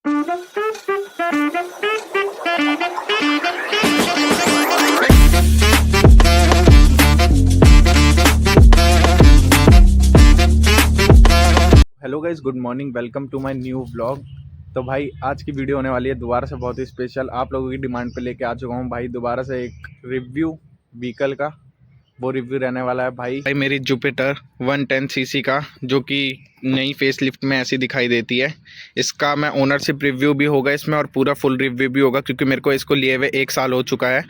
Hello guys, good morning, welcome to my new vlog. तो भाई आज की वीडियो होने वाली है दोबारा से बहुत ही स्पेशल। आप लोगों की डिमांड पे लेके आ चुका हूँ भाई दोबारा से एक रिव्यू व्हीकल का। वो रिव्यू रहने वाला है भाई मेरी जुपिटर 110 सीसी का, जो कि नई फेस लिफ्ट में ऐसी दिखाई देती है। इसका मैं ओनरशिप रिव्यू भी होगा इसमें और पूरा फुल रिव्यू भी होगा, क्योंकि मेरे को इसको लिए हुए 1 साल हो चुका है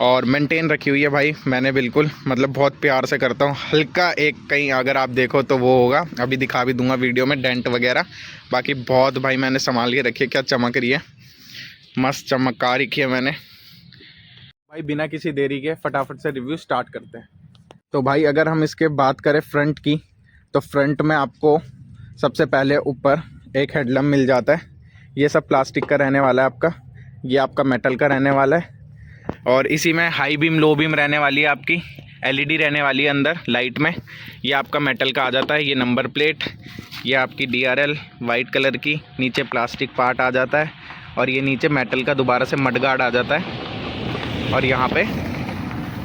और मेंटेन रखी हुई है भाई मैंने, बिल्कुल मतलब बहुत प्यार से करता हूँ। हल्का एक कहीं अगर आप देखो तो वो होगा, अभी दिखा भी दूंगा वीडियो में, डेंट वगैरह। बाकी बहुत भाई मैंने संभाल के रखी है। क्या चमक रही है, मस्त चमका रखी है मैंने भाई। बिना किसी देरी के फटाफट से रिव्यू स्टार्ट करते हैं। तो भाई अगर हम इसके बात करें फ्रंट की, तो फ्रंट में आपको सबसे पहले ऊपर एक हेडलैम्प मिल जाता है। ये सब प्लास्टिक का रहने वाला है आपका, ये आपका मेटल का रहने वाला है। और इसी में हाई बीम लो बीम रहने वाली है, आपकी एलईडी रहने वाली है अंदर लाइट में। ये आपका मेटल का आ जाता है। ये नंबर प्लेट, ये आपकी डीआरएल वाइट कलर की, नीचे प्लास्टिक पार्ट आ जाता है और ये नीचे मेटल का दोबारा से मडगार्ड आ जाता है। और यहाँ पे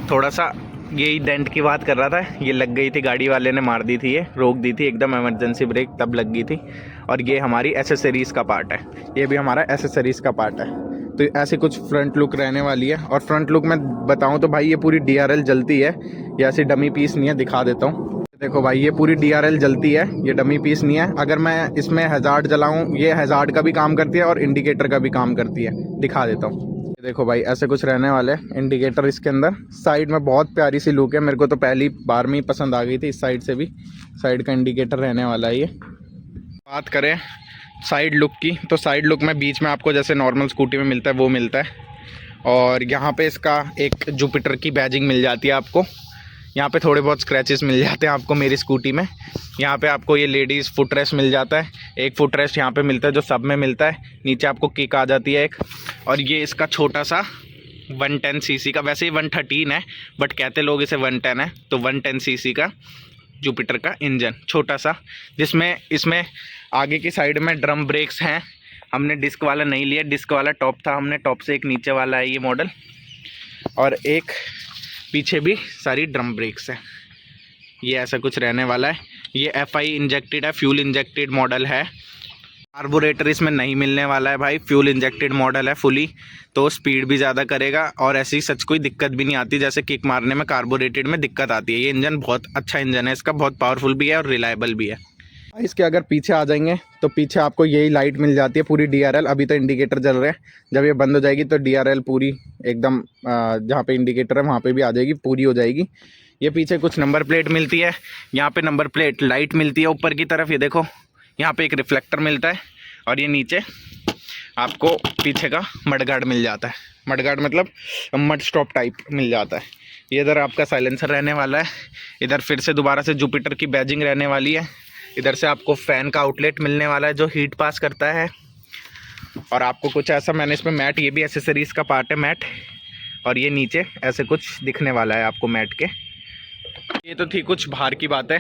थोड़ा सा यही डेंट की बात कर रहा था, ये लग गई थी, गाड़ी वाले ने मार दी थी, ये रोक दी थी एकदम इमरजेंसी ब्रेक, तब लग गई थी। और ये हमारी एसेसरीज़ का पार्ट है, ये भी हमारा एसेसरीज़ का पार्ट है। तो ऐसे कुछ फ्रंट लुक रहने वाली है। और फ्रंट लुक में बताऊं तो भाई ये पूरी डीआरएल जलती है, ये ऐसी डमी पीस नहीं है। दिखा देता हूँ, देखो भाई ये पूरी डीआरएल जलती है, ये डमी पीस नहीं है। अगर मैं इसमें हज़ार्ड जलाऊं, ये हज़ार्ड का भी काम करती है और इंडिकेटर का भी काम करती है। दिखा देता हूँ, देखो भाई ऐसे कुछ रहने वाले इंडिकेटर इसके अंदर। साइड में बहुत प्यारी सी लुक है, मेरे को तो पहली बार में ही पसंद आ गई थी। इस साइड से भी साइड का इंडिकेटर रहने वाला है। ये बात करें साइड लुक की, तो साइड लुक में बीच में आपको जैसे नॉर्मल स्कूटी में मिलता है वो मिलता है। और यहाँ पे इसका एक जुपिटर की बैजिंग मिल जाती है आपको। यहाँ पे थोड़े बहुत स्क्रैचेस मिल जाते हैं आपको मेरी स्कूटी में। यहाँ पे आपको ये लेडीज़ फुट रेस्ट मिल जाता है, एक फुट रेस्ट यहाँ पे मिलता है जो सब में मिलता है। नीचे आपको किक आ जाती है एक। और ये इसका छोटा सा 110 सीसी का, वैसे ही 113 है बट कहते लोग इसे 110 है, तो 110 सीसी का जुपिटर का इंजन छोटा सा, जिसमें इसमें आगे की साइड में ड्रम ब्रेक्स हैं। हमने डिस्क वाला नहीं लिया, डिस्क वाला टॉप था, हमने टॉप से एक नीचे वाला है ये मॉडल। और एक पीछे भी सारी ड्रम ब्रेक्स हैं। ये ऐसा कुछ रहने वाला है। ये FI इंजेक्टेड है, फ्यूल इंजेक्टेड मॉडल है। कार्बोरेटर इसमें नहीं मिलने वाला है भाई, फ्यूल इंजेक्टेड मॉडल है फुली, तो स्पीड भी ज़्यादा करेगा और ऐसी सच कोई दिक्कत भी नहीं आती जैसे किक मारने में कार्बोरेटेड में दिक्कत आती है। ये इंजन बहुत अच्छा इंजन है इसका, बहुत पावरफुल भी है और रिलायबल भी है। इसके अगर पीछे आ जाएंगे तो पीछे आपको यही लाइट मिल जाती है पूरी डीआरएल। अभी तो इंडिकेटर जल रहे हैं, जब ये बंद हो जाएगी तो डीआरएल पूरी एकदम जहाँ पे इंडिकेटर है वहाँ पे भी आ जाएगी, पूरी हो जाएगी। ये पीछे कुछ नंबर प्लेट मिलती है, यहाँ पे नंबर प्लेट लाइट मिलती है ऊपर की तरफ, ये देखो यहाँ पे एक रिफ्लेक्टर मिलता है। और ये नीचे आपको पीछे का मडगार्ड मिल जाता है, मडगार्ड मतलब मड स्टॉप टाइप मिल जाता है। ये इधर आपका साइलेंसर रहने वाला है, इधर फिर से दोबारा से जुपिटर की बैजिंग रहने वाली है। इधर से आपको फ़ैन का आउटलेट मिलने वाला है जो हीट पास करता है। और आपको कुछ ऐसा मैंने इसमें मैट, ये भी एसेसरीज़ का पार्ट है मैट। और ये नीचे ऐसे कुछ दिखने वाला है आपको मैट के। ये तो थी कुछ बाहर की बातें।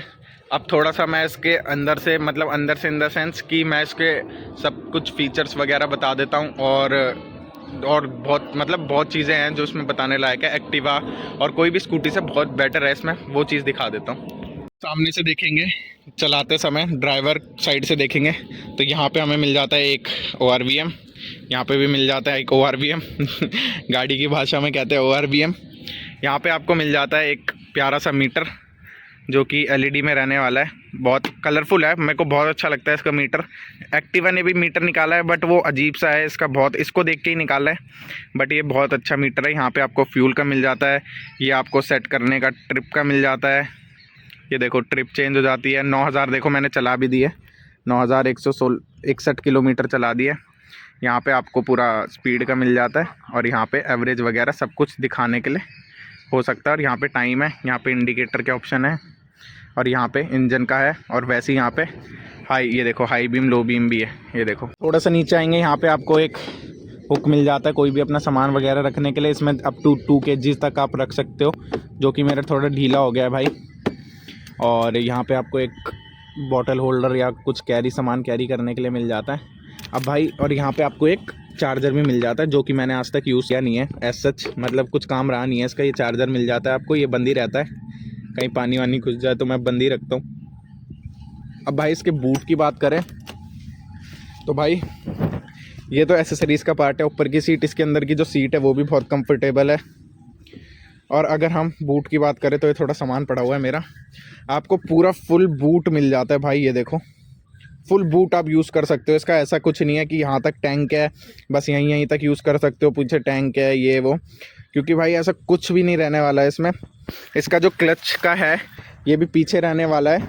अब थोड़ा सा मैं इसके अंदर से, मतलब अंदर से इन द सेंस कि मैं इसके सब कुछ फीचर्स वगैरह बता देता हूँ। और बहुत चीज़ें हैं जो इसमें बताने लायक है। एक्टिवा और कोई भी स्कूटी से बहुत बेटर है इसमें, वो चीज़ दिखा देता हूँ। सामने से देखेंगे चलाते समय, ड्राइवर साइड से देखेंगे तो यहाँ पे हमें मिल जाता है एक ORVM, यहाँ पे भी मिल जाता है एक ORVM गाड़ी की भाषा में कहते हैं ORVM। यहाँ पे आपको मिल जाता है एक प्यारा सा मीटर जो कि LED में रहने वाला है, बहुत कलरफुल है, मेरे को बहुत अच्छा लगता है इसका मीटर। एक्टिवा ने भी मीटर निकाला है बट वो अजीब सा है इसका, बहुत इसको देख के ही निकाला है, बट ये बहुत अच्छा मीटर है। यहाँ पे आपको फ्यूल का मिल जाता है, ये आपको सेट करने का ट्रिप का मिल जाता है। ये देखो ट्रिप चेंज हो जाती है। 9000 देखो मैंने चला भी दी है, 9161 किलोमीटर चला दी है। यहाँ पे आपको पूरा स्पीड का मिल जाता है और यहाँ पे एवरेज वगैरह सब कुछ दिखाने के लिए हो सकता है। और यहाँ पे टाइम है, यहाँ पे इंडिकेटर के ऑप्शन है और यहाँ पे इंजन का है। और वैसे ही यहाँ पे हाई, ये देखो हाई बीम लो बीम भी है। ये देखो थोड़ा सा नीचे आएंगे, यहाँ पे आपको एक हुक मिल जाता है कोई भी अपना सामान वगैरह रखने के लिए। इसमें अप टू 2 kg तक आप रख सकते हो, जो कि मेरा थोड़ा ढीला हो गया है भाई। और यहाँ पे आपको एक बॉटल होल्डर या कुछ सामान कैरी करने के लिए मिल जाता है। अब भाई और यहाँ पे आपको एक चार्जर भी मिल जाता है, जो कि मैंने आज तक यूज़ किया नहीं है एज सच, मतलब कुछ काम रहा नहीं है इसका। ये चार्जर मिल जाता है आपको, ये बंद ही रहता है, कहीं पानी वानी घुस जाए तो मैं बंद ही रखता हूँ। अब भाई इसके बूट की बात करें तो भाई ये तो एसेसरीज़ का पार्ट है। ऊपर की सीट, इसके अंदर की जो सीट है वो भी बहुत कंफर्टेबल है। और अगर हम बूट की बात करें तो ये थोड़ा सामान पड़ा हुआ है मेरा। आपको पूरा फुल बूट मिल जाता है भाई, ये देखो फुल बूट आप यूज़ कर सकते हो इसका। ऐसा कुछ नहीं है कि यहाँ तक टैंक है बस यहीं तक यूज़ कर सकते हो, पीछे टैंक है ये वो, क्योंकि भाई ऐसा कुछ भी नहीं रहने वाला है इसमें। इसका जो क्लच का है ये भी पीछे रहने वाला है,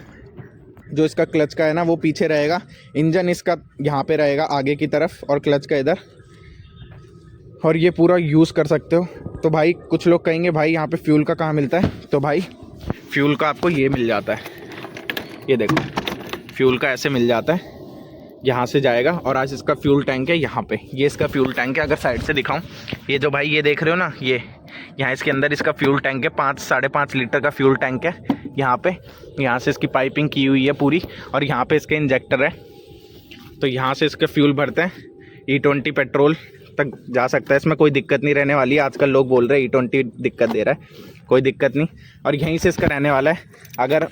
जो इसका क्लच का है ना वो पीछे रहेगा। इंजन इसका यहाँ पे रहेगा आगे की तरफ और क्लच का इधर, और ये पूरा यूज़ कर सकते हो। तो भाई कुछ लोग कहेंगे भाई यहाँ पे फ्यूल का कहाँ मिलता है, तो भाई फ्यूल का आपको ये मिल जाता है, ये देखो फ्यूल का ऐसे मिल जाता है, यहाँ से जाएगा। और आज इसका फ्यूल टैंक है यहाँ पे, ये इसका फ्यूल टैंक है। अगर साइड से दिखाऊं, ये जो भाई ये देख रहे हो ना, ये यहाँ इसके अंदर इसका फ्यूल टैंक है, 5-5.5 लीटर का फ्यूल टैंक है यहाँ पे। यहाँ से इसकी पाइपिंग की हुई है पूरी, और यहाँ पे इसके इंजेक्टर है, तो यहाँ से इसके फ्यूल भरते हैं। E20 पेट्रोल तक जा सकता है, इसमें कोई दिक्कत नहीं रहने वाली है। आजकल लोग बोल रहे हैं E20 दिक्कत दे रहा है, कोई दिक्कत नहीं। और यहीं से इसका रहने वाला है, अगर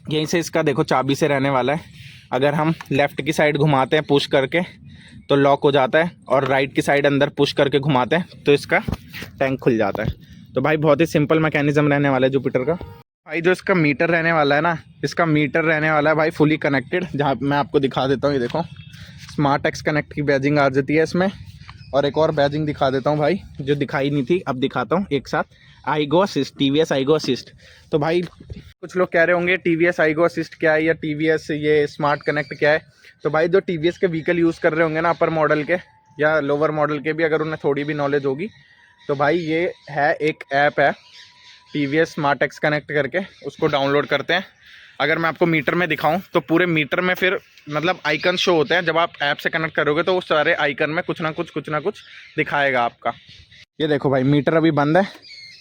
यहीं से इसका देखो चाबी से रहने वाला है। अगर हम लेफ़्ट की साइड घुमाते हैं पुश करके तो लॉक हो जाता है, और राइट की साइड अंदर पुश करके घुमाते हैं तो इसका टैंक खुल जाता है। तो भाई बहुत ही सिंपल मैकेनिज़्म रहने वाला है जुपिटर का। भाई जो इसका मीटर रहने वाला है ना, इसका मीटर रहने वाला है भाई फुली कनेक्टेड, जहाँ मैं आपको दिखा देता हूँ। ये देखो स्मार्ट एक्स कनेक्ट की बैजिंग आ जाती है इसमें। और एक और बैजिंग दिखा देता हूँ भाई, जो दिखाई नहीं थी, अब दिखाता हूँ एक साथ। IGo assist, TVS iGo assist. तो भाई कुछ लोग कह रहे होंगे TVS आईगो असिस्ट क्या है, या TVS ये स्मार्ट कनेक्ट क्या है। तो भाई जो TVS के व्हीकल यूज़ कर रहे होंगे ना, अपर मॉडल के या लोअर मॉडल के भी, अगर उन्हें थोड़ी भी नॉलेज होगी, तो भाई ये है एक ऐप है TVS स्मार्ट एक्स कनेक्ट करके, उसको डाउनलोड करते हैं। अगर मैं आपको मीटर में दिखाऊं तो पूरे मीटर में फिर मतलब आइकन शो होते हैं। जब आप ऐप से कनेक्ट करोगे तो उस सारे आइकन में कुछ ना कुछ दिखाएगा आपका। ये देखो भाई मीटर अभी बंद है,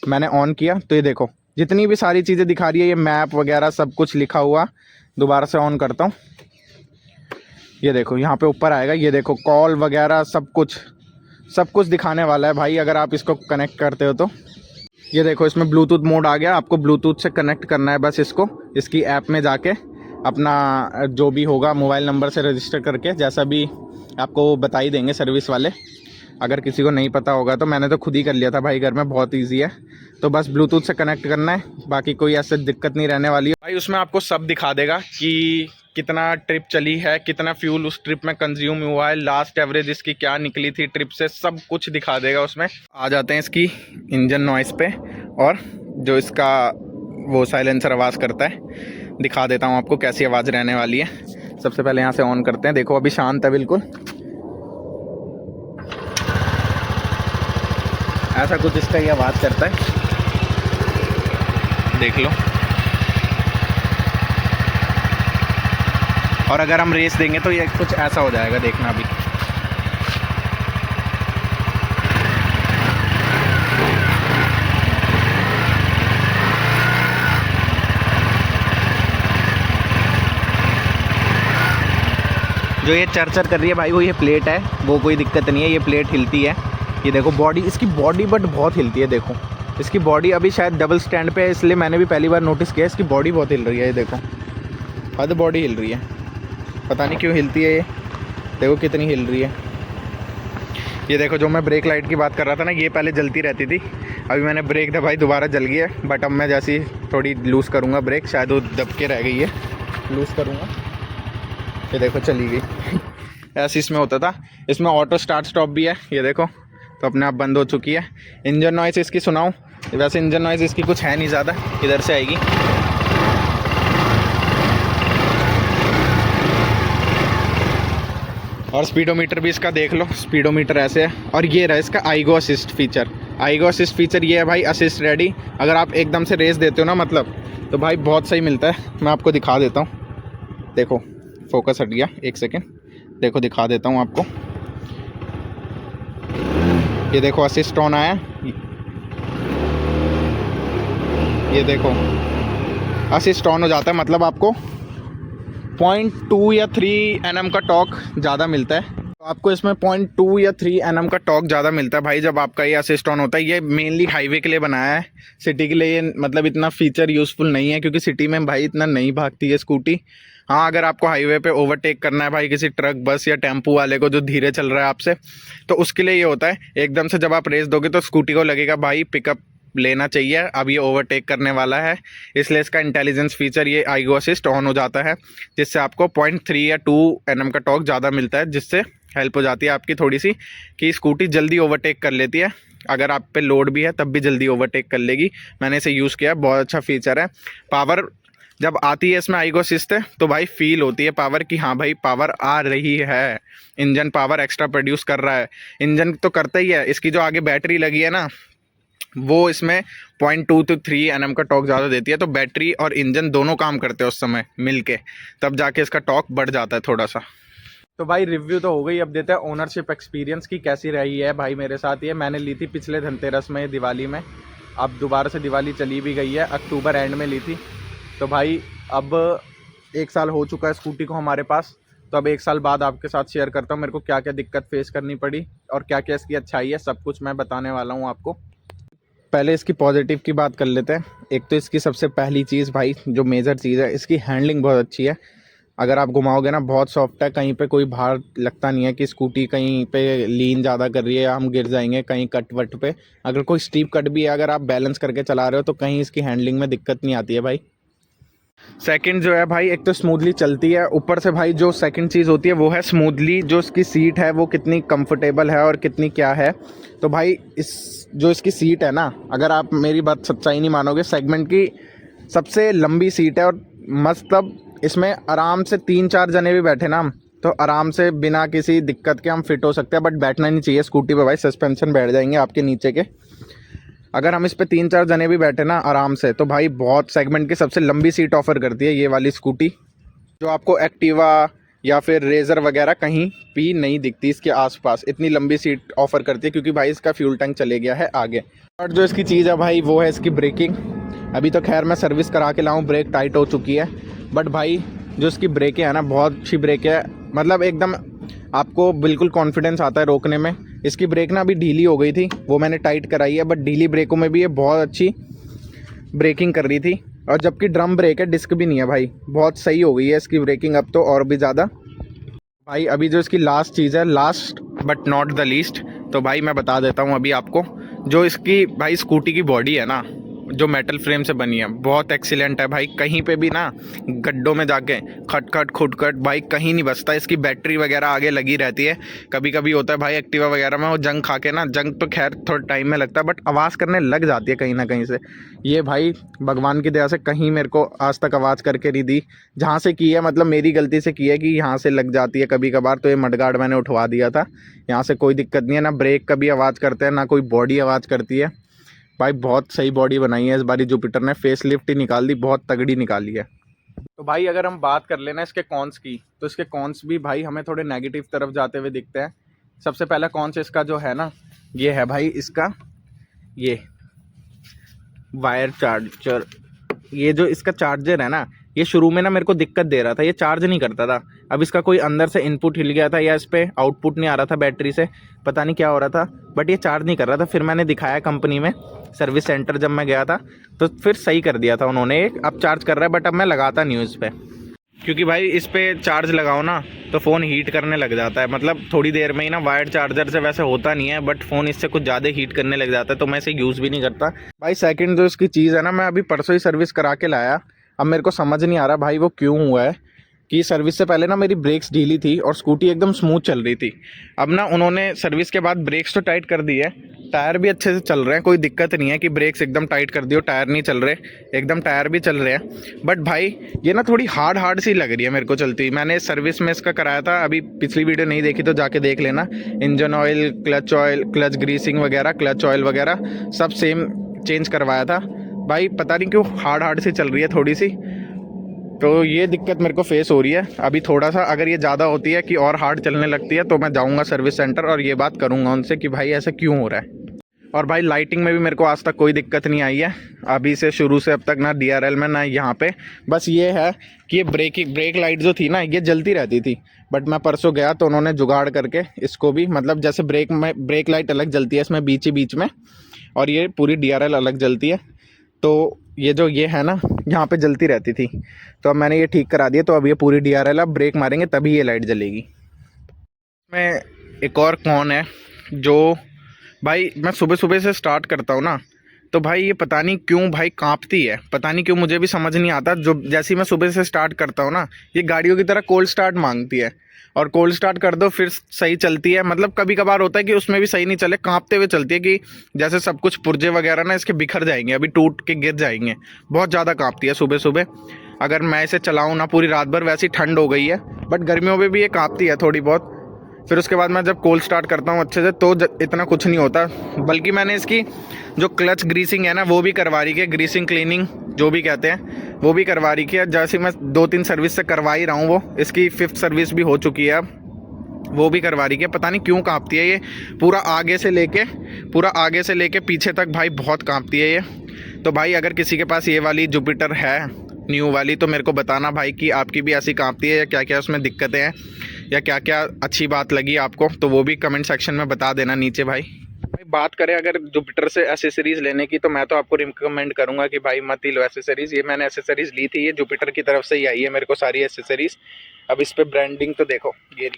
मैंने ऑन किया तो ये देखो जितनी भी सारी चीज़ें दिखा रही है, ये मैप वगैरह सब कुछ लिखा हुआ। दोबारा से ऑन करता हूँ, ये देखो यहाँ पे ऊपर आएगा, ये देखो कॉल वगैरह सब कुछ दिखाने वाला है भाई, अगर आप इसको कनेक्ट करते हो तो। ये देखो इसमें ब्लूटूथ मोड आ गया, आपको ब्लूटूथ से कनेक्ट करना है बस इसको, इसकी ऐप में जाके अपना जो भी होगा मोबाइल नंबर से रजिस्टर करके, जैसा भी आपको बता ही देंगे सर्विस वाले। अगर किसी को नहीं पता होगा तो मैंने तो खुद ही कर लिया था भाई घर में, बहुत इजी है। तो बस ब्लूटूथ से कनेक्ट करना है, बाकी कोई ऐसे दिक्कत नहीं रहने वाली है भाई। उसमें आपको सब दिखा देगा कि कितना ट्रिप चली है, कितना फ्यूल उस ट्रिप में कंज्यूम हुआ है, लास्ट एवरेज इसकी क्या निकली थी ट्रिप से, सब कुछ दिखा देगा उसमें। आ जाते हैं इसकी इंजन नॉइस पे, और जो इसका वो साइलेंसर आवाज़ करता है, दिखा देता हूँ आपको कैसी आवाज़ रहने वाली है। सबसे पहले यहाँ से ऑन करते हैं, देखो अभी शांत है बिल्कुल, ऐसा कुछ इसका ये आवाज़ करता है, देख लो। और अगर हम रेस देंगे तो ये कुछ ऐसा हो जाएगा, देखना अभी। जो ये चर कर रही है भाई, वो ये प्लेट है, वो कोई दिक्कत नहीं है, ये प्लेट हिलती है। ये देखो बॉडी, इसकी बॉडी बट बहुत हिलती है, देखो इसकी बॉडी अभी शायद डबल स्टैंड पे है, इसलिए मैंने भी पहली बार नोटिस किया, इसकी बॉडी बहुत हिल रही है। ये देखो हद बॉडी हिल रही है, पता नहीं क्यों हिलती है ये, देखो कितनी हिल रही है। ये देखो जो मैं ब्रेक लाइट की बात कर रहा था ना, ये पहले जलती रहती थी, अभी मैंने ब्रेक दबाई दोबारा जल गई है। बट अब मैं जैसी थोड़ी लूज़ करूँगा ब्रेक, शायद वो दब के रह गई है, लूज़ करूँगा, ये देखो चली गई। ऐसे इसमें होता था। इसमें ऑटो स्टार्ट स्टॉप भी है, ये देखो, तो अपने आप बंद हो चुकी है। इंजन नॉइस इसकी सुनाऊँ, वैसे इंजन नॉइस इसकी कुछ है नहीं ज़्यादा, इधर से आएगी। और स्पीडोमीटर भी इसका देख लो, स्पीडोमीटर ऐसे है। और ये रहा इसका iGo assist feature. IGo assist feature ये है भाई, असिस्ट रेडी। अगर आप एकदम से रेस देते हो ना मतलब, तो भाई बहुत सही मिलता है। मैं आपको दिखा देता हूँ, देखो फोकस हट गया, एक सेकेंड, देखो दिखा देता हूँ आपको। ये देखो असिस्ट ऑन आया, ये देखो असिस्ट ऑन हो जाता है, मतलब आपको 0.2 या 3 एनएम का टॉर्क ज़्यादा मिलता है। तो आपको इसमें 0.2 या 3 एनएम का टॉर्क ज़्यादा मिलता है भाई जब आपका ये असिस्ट ऑन होता है। ये मेनली हाईवे के लिए बनाया है, सिटी के लिए ये मतलब इतना फीचर यूज़फुल नहीं है, क्योंकि सिटी में भाई इतना नहीं भागती है स्कूटी। हाँ, अगर आपको हाईवे पे ओवरटेक करना है भाई किसी ट्रक, बस या टेम्पू वाले को जो धीरे चल रहा है आपसे, तो उसके लिए ये होता है एकदम से जब आप रेस दोगे तो स्कूटी को लगेगा भाई पिकअप लेना चाहिए, अब ये ओवरटेक करने वाला है, इसलिए इसका इंटेलिजेंस फीचर ये आईगो असिस्ट ऑन हो जाता है, जिससे आपको 0.3 या 2 एनएम का टॉर्क ज़्यादा मिलता है, जिससे हेल्प हो जाती है आपकी थोड़ी सी कि स्कूटी जल्दी ओवरटेक कर लेती है। अगर आप पे लोड भी है तब भी जल्दी ओवरटेक कर लेगी। मैंने इसे यूज़ किया, बहुत अच्छा फीचर है। पावर जब आती है इसमें आईगो असिस्ट है तो भाई फील होती है पावर की, हाँ भाई पावर आ रही है, इंजन पावर एक्स्ट्रा प्रोड्यूस कर रहा है। इंजन तो करता ही है, इसकी जो आगे बैटरी लगी है ना वो इसमें 0.2 to 3 एनएम का टॉर्क ज़्यादा देती है, तो बैटरी और इंजन दोनों काम करते हैं उस समय मिलके, तब जाके इसका टॉर्क बढ़ जाता है थोड़ा सा। तो भाई रिव्यू तो हो गई, अब देते हैं ओनरशिप एक्सपीरियंस की कैसी रही है। भाई मेरे साथ ये मैंने ली थी पिछले धनतेरस में, दिवाली में, अब दोबारा से दिवाली चली भी गई है, अक्टूबर एंड में ली थी। तो भाई अब 1 साल हो चुका है स्कूटी को हमारे पास, तो अब 1 साल बाद आपके साथ शेयर करता हूँ मेरे को क्या क्या दिक्कत फेस करनी पड़ी और क्या क्या इसकी अच्छाई है, सब कुछ मैं बताने वाला हूँ आपको। पहले इसकी पॉजिटिव की बात कर लेते हैं। एक तो इसकी सबसे पहली चीज़ भाई जो मेजर चीज़ है, इसकी हैंडलिंग बहुत अच्छी है। अगर आप घुमाओगे ना बहुत सॉफ्ट है, कहीं पे कोई भार लगता नहीं है कि स्कूटी कहीं पे लीन ज़्यादा कर रही है या हम गिर जाएंगे कहीं कट वट पे। अगर कोई स्टीप कट भी है, अगर आप बैलेंस करके चला रहे हो तो कहीं इसकी हैंडलिंग में दिक्कत नहीं आती है भाई। सेकंड जो है भाई, एक तो स्मूथली चलती है, ऊपर से भाई जो सेकंड चीज़ होती है वो है स्मूथली जो इसकी सीट है वो कितनी कंफर्टेबल है और कितनी क्या है। तो भाई जो इसकी सीट है ना, अगर आप मेरी बात सच्चाई नहीं मानोगे, सेगमेंट की सबसे लंबी सीट है और मतलब इसमें आराम से 3-4 जने भी बैठे ना हम तो आराम से बिना किसी दिक्कत के हम फिट हो सकते हैं। बट बैठना नहीं चाहिए स्कूटी पे भाई, सस्पेंशन बैठ जाएंगे आपके नीचे के। अगर हम इस पे 3-4 जने भी बैठे ना आराम से, तो भाई बहुत सेगमेंट की सबसे लंबी सीट ऑफर करती है ये वाली स्कूटी, जो आपको एक्टिवा या फिर रेजर वगैरह कहीं भी नहीं दिखती इसके आसपास। इतनी लंबी सीट ऑफर करती है क्योंकि भाई इसका फ्यूल टैंक चले गया है आगे। और जो इसकी चीज़ है भाई वो है इसकी ब्रेकिंग। अभी तो खैर मैं सर्विस करा के लाऊं, ब्रेक टाइट हो चुकी है, बट भाई जो इसकी ब्रेकें है ना बहुत अच्छी ब्रेक है, मतलब एकदम आपको बिल्कुल कॉन्फिडेंस आता है रोकने में। इसकी ब्रेक ना अभी ढीली हो गई थी, वो मैंने टाइट कराई है, बट ढीली ब्रेकों में भी ये बहुत अच्छी ब्रेकिंग कर रही थी। और जबकि ड्रम ब्रेक है, डिस्क भी नहीं है भाई, बहुत सही हो गई है इसकी ब्रेकिंग अब तो और भी ज़्यादा। भाई अभी जो इसकी लास्ट चीज़ है, last but not the least, तो भाई मैं बता देता हूँ अभी आपको। जो इसकी भाई स्कूटी की बॉडी है ना, जो मेटल फ्रेम से बनी है, बहुत एक्सीलेंट है भाई। कहीं पे भी ना गड्ढों में जाके खटखट खुटखट भाई कहीं नहीं बचता। इसकी बैटरी वगैरह आगे लगी रहती है। कभी कभी होता है भाई एक्टिवा वगैरह में वो जंग खा के ना, जंग तो खैर थोड़ा टाइम में लगता है बट आवाज़ करने लग जाती है कहीं ना कहीं से। ये भाई भगवान की दया से कहीं मेरे को आज तक आवाज़ करके नहीं दी। जहाँ से की है मतलब मेरी गलती से की है कि यहाँ से लग जाती है कभी कभार, तो ये मडगार्ड मैंने उठवा दिया था। यहाँ से कोई दिक्कत नहीं है, ना ब्रेक कभी आवाज़ करते हैं ना कोई बॉडी आवाज़ करती है। भाई बहुत सही बॉडी बनाई है इस बारी जुपिटर ने, फेस लिफ्ट ही निकाल दी, बहुत तगड़ी निकाली है। तो भाई अगर हम बात कर लेना इसके कॉन्स की, तो इसके कॉन्स भी भाई हमें थोड़े नेगेटिव तरफ जाते हुए दिखते हैं। सबसे पहला कॉन्स इसका जो है ना, ये है भाई इसका ये वायर चार्जर। ये जो इसका चार्जर है ना, ये शुरू में ना मेरे को दिक्कत दे रहा था, ये चार्ज नहीं करता था। अब इसका कोई अंदर से इनपुट हिल गया था या इस पर आउटपुट नहीं आ रहा था बैटरी से, पता नहीं क्या हो रहा था, बट ये चार्ज नहीं कर रहा था। फिर मैंने दिखाया कंपनी में, सर्विस सेंटर जब मैं गया था तो फिर सही कर दिया था उन्होंने, एक अब चार्ज कर रहा है। बट अब मैं लगाता नहीं हूँ इस पर, क्योंकि भाई इस पर चार्ज लगाओ ना तो फ़ोन हीट करने लग जाता है, मतलब थोड़ी देर में ही ना। वायर्ड चार्जर से वैसे होता नहीं है बट फ़ोन इससे कुछ ज़्यादा हीट करने लग जाता है, तो मैं इसे यूज़ भी नहीं करता भाई। सेकंड जो इसकी चीज़ है ना, मैं अभी परसों ही सर्विस करा के लाया, अब मेरे को समझ नहीं आ रहा भाई वो क्यों हुआ है कि सर्विस से पहले ना मेरी ब्रेक्स ढीली थी और स्कूटी एकदम स्मूथ चल रही थी। अब ना उन्होंने सर्विस के बाद ब्रेक्स तो टाइट कर दी है, टायर भी अच्छे से चल रहे हैं, कोई दिक्कत नहीं है कि ब्रेक्स एकदम टाइट कर दियो टायर नहीं चल रहे, एकदम टायर भी चल रहे हैं। बट भाई ये ना थोड़ी हार्ड सी लग रही है मेरे को चलती। मैंने सर्विस में इसका कराया था, अभी पिछली वीडियो नहीं देखी तो जाके देख लेना। इंजन ऑयल, क्लच ग्रीसिंग वगैरह, क्लच ऑयल वगैरह सब सेम चेंज करवाया था। भाई पता नहीं क्यों हार्ड सी चल रही है थोड़ी सी, तो ये दिक्कत मेरे को फेस हो रही है। अभी थोड़ा सा अगर ये ज़्यादा होती है कि और हार्ड चलने लगती है तो मैं जाऊंगा सर्विस सेंटर और ये बात करूंगा उनसे कि भाई ऐसा क्यों हो रहा है। और भाई लाइटिंग में भी मेरे को आज तक कोई दिक्कत नहीं आई है, अभी से शुरू से अब तक, ना DRL में ना यहाँ पे। बस ये है कि ये ब्रेक लाइट जो थी ना ये जलती रहती थी, बट मैं परसों गया तो उन्होंने जुगाड़ करके इसको भी, मतलब जैसे ब्रेक लाइट अलग जलती है इसमें बीच में, और ये पूरी DRL अलग जलती है। तो ये है ना यहाँ पे जलती रहती थी, तो अब मैंने ये ठीक करा दिया। तो अब ये पूरी DRL, अब ब्रेक मारेंगे तभी ये लाइट जलेगी। मैं एक और कौन है जो भाई, मैं सुबह सुबह से स्टार्ट करता हूँ ना, तो भाई ये पता नहीं क्यों भाई कांपती है, पता नहीं क्यों, मुझे भी समझ नहीं आता। जो जैसे ही मैं सुबह से स्टार्ट करता हूँ ना, ये गाड़ियों की तरह कोल्ड स्टार्ट मांगती है, और कोल्ड स्टार्ट कर दो फिर सही चलती है। मतलब कभी कभार होता है कि उसमें भी सही नहीं चले, कांपते हुए चलती है कि जैसे सब कुछ पुर्जे वगैरह ना इसके बिखर जाएंगे, अभी टूट के गिर जाएंगे। बहुत ज़्यादा कांपती है सुबह सुबह। अगर मैं इसे चलाऊँ ना पूरी रात भर, वैसी ठंड हो गई है, बट गर्मियों में भी ये कांपती है थोड़ी बहुत। फिर उसके बाद मैं जब कोल्ड स्टार्ट करता हूँ अच्छे से तो इतना कुछ नहीं होता। बल्कि मैंने इसकी जो क्लच ग्रीसिंग है ना वो भी करवा रही है, ग्रीसिंग क्लीनिंग जो भी कहते हैं वो भी करवा रही है। जैसे मैं 2-3 सर्विस से करवा ही रहा हूँ, वो इसकी 5th सर्विस भी हो चुकी है, वो भी करवा रही है। पता नहीं क्यों कांपती है ये, पूरा आगे से लेके पीछे तक भाई बहुत कांपती है ये। तो भाई अगर किसी के पास ये वाली जुपिटर है न्यू वाली, तो मेरे को बताना भाई कि आपकी भी ऐसी कांपती है या क्या क्या उसमें दिक्कतें हैं, या क्या क्या अच्छी बात लगी आपको, तो वो भी कमेंट सेक्शन में बता देना नीचे। भाई बात करें अगर जुपिटर से एसेसरीज़ लेने की, तो मैं तो आपको रिकमेंड करूंगा कि भाई मत ही लो एसेसरीज़। ये मैंने एसेसरीज़ ली थी, ये जुपिटर की तरफ से ही आई है मेरे को सारी एसेसरीज़। अब इस पर ब्रांडिंग तो देखो, ये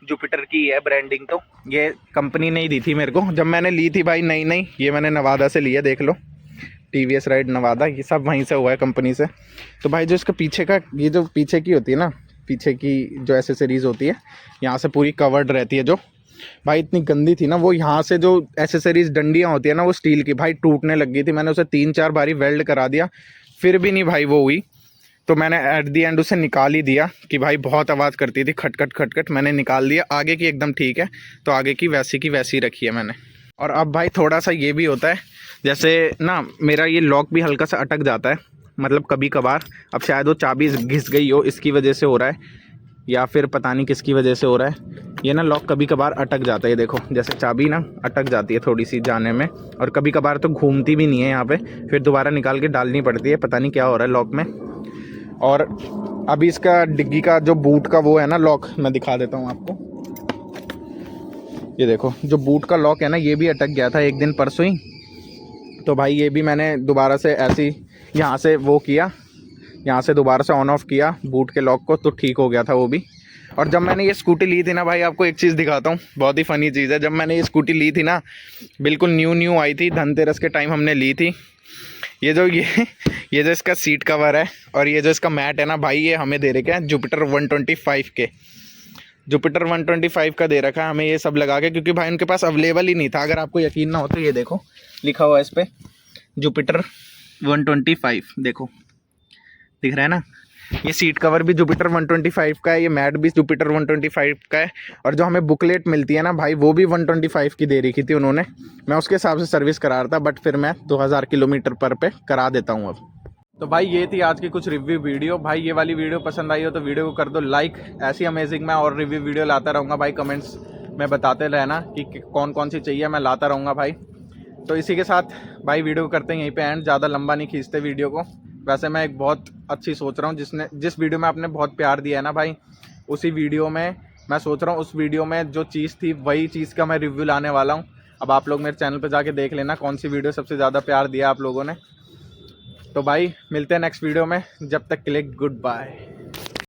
जुपिटर की है ब्रांडिंग, तो ये कंपनी ने ही दी थी मेरे को जब मैंने ली थी भाई नई। ये मैंने नवादा से लिया, देख लो, TVS राइड नवादा, ये सब वहीं से हुआ है कंपनी से। तो भाई जो इसका पीछे का, ये जो पीछे की होती है ना, पीछे की जो एसेसरीज़ होती है यहाँ से पूरी कवर्ड रहती है, जो भाई इतनी गंदी थी ना वो। यहाँ से जो एसेसरीज़ डंडियाँ होती है ना वो स्टील की, भाई टूटने लग गई थी। मैंने उसे 3-4 बारी वेल्ड करा दिया, फिर भी नहीं भाई वो हुई। तो मैंने एट दी एंड उसे निकाल ही दिया कि भाई बहुत आवाज़ करती थी, खटखट। मैंने निकाल दिया। आगे की एकदम ठीक है, तो आगे की वैसी रखी है मैंने। और अब भाई थोड़ा सा ये भी होता है, जैसे ना मेरा ये लॉक भी हल्का सा अटक जाता है, मतलब कभी कभार। अब शायद वो चाबी घिस गई हो, इसकी वजह से हो रहा है, या फिर पता नहीं किसकी वजह से हो रहा है। ये ना लॉक कभी कभार अटक जाता है, ये देखो, जैसे चाबी ना अटक जाती है थोड़ी सी जाने में, और कभी कभार तो घूमती भी नहीं है यहाँ पे, फिर दोबारा निकाल के डालनी पड़ती है। पता नहीं क्या हो रहा है लॉक में। और अभी इसका डिग्गी का जो बूट का वो है ना लॉक, मैं दिखा देता हूँ आपको। ये देखो, जो बूट का लॉक है ना ये भी अटक गया था एक दिन परसों ही। तो भाई ये भी मैंने दोबारा से ऐसी यहाँ से वो किया, यहाँ से दोबारा से ऑन ऑफ किया बूट के लॉक को, तो ठीक हो गया था वो भी। और जब मैंने ये स्कूटी ली थी ना भाई, आपको एक चीज़ दिखाता हूँ, बहुत ही फ़नी चीज़ है। जब मैंने ये स्कूटी ली थी ना, बिल्कुल न्यू आई थी, धनतेरस के टाइम हमने ली थी। ये जो इसका सीट कवर है और ये जो इसका मैट है ना भाई, ये हमें दे रखे हैं जुपिटर 125 के। जुपिटर 125 का दे रखा है हमें ये सब लगा के, क्योंकि भाई उनके पास अवेलेबल ही नहीं था। अगर आपको यकीन ना हो तो ये देखो, लिखा हुआ है इस पर जुपिटर 125, देखो दिख रहा है ना। ये सीट कवर भी जुपिटर 125 का है, ये मैट भी जुपिटर 125 का है, और जो हमें बुकलेट मिलती है ना भाई वो भी 125 की दे रखी थी उन्होंने। मैं उसके हिसाब से सर्विस करा रहा था, बट फिर मैं 2000 किलोमीटर पर पे करा देता हूँ अब। तो भाई ये थी आज की कुछ रिव्यू वीडियो। भाई ये वाली वीडियो पसंद आई हो तो वीडियो को कर दो लाइक। ऐसी अमेजिंग मैं और रिव्यू वीडियो लाता रहूँगा भाई, कमेंट्स में बताते रहना कि कौन कौन सी चाहिए, मैं लाता रहूँगा भाई। तो इसी के साथ भाई वीडियो को करते हैं यहीं पे एंड, ज़्यादा लंबा नहीं खींचते वीडियो को। वैसे मैं एक बहुत अच्छी सोच रहा हूँ, जिस वीडियो में आपने बहुत प्यार दिया है ना भाई, उसी वीडियो में मैं सोच रहा हूँ, उस वीडियो में जो चीज़ थी वही चीज़ का मैं रिव्यू लाने वाला हूँ। अब आप लोग मेरे चैनल पे जाके देख लेना कौन सी वीडियो सबसे ज़्यादा प्यार दिया आप लोगों ने। तो भाई मिलते हैं नेक्स्ट वीडियो में, जब तक के लिए गुड बाय।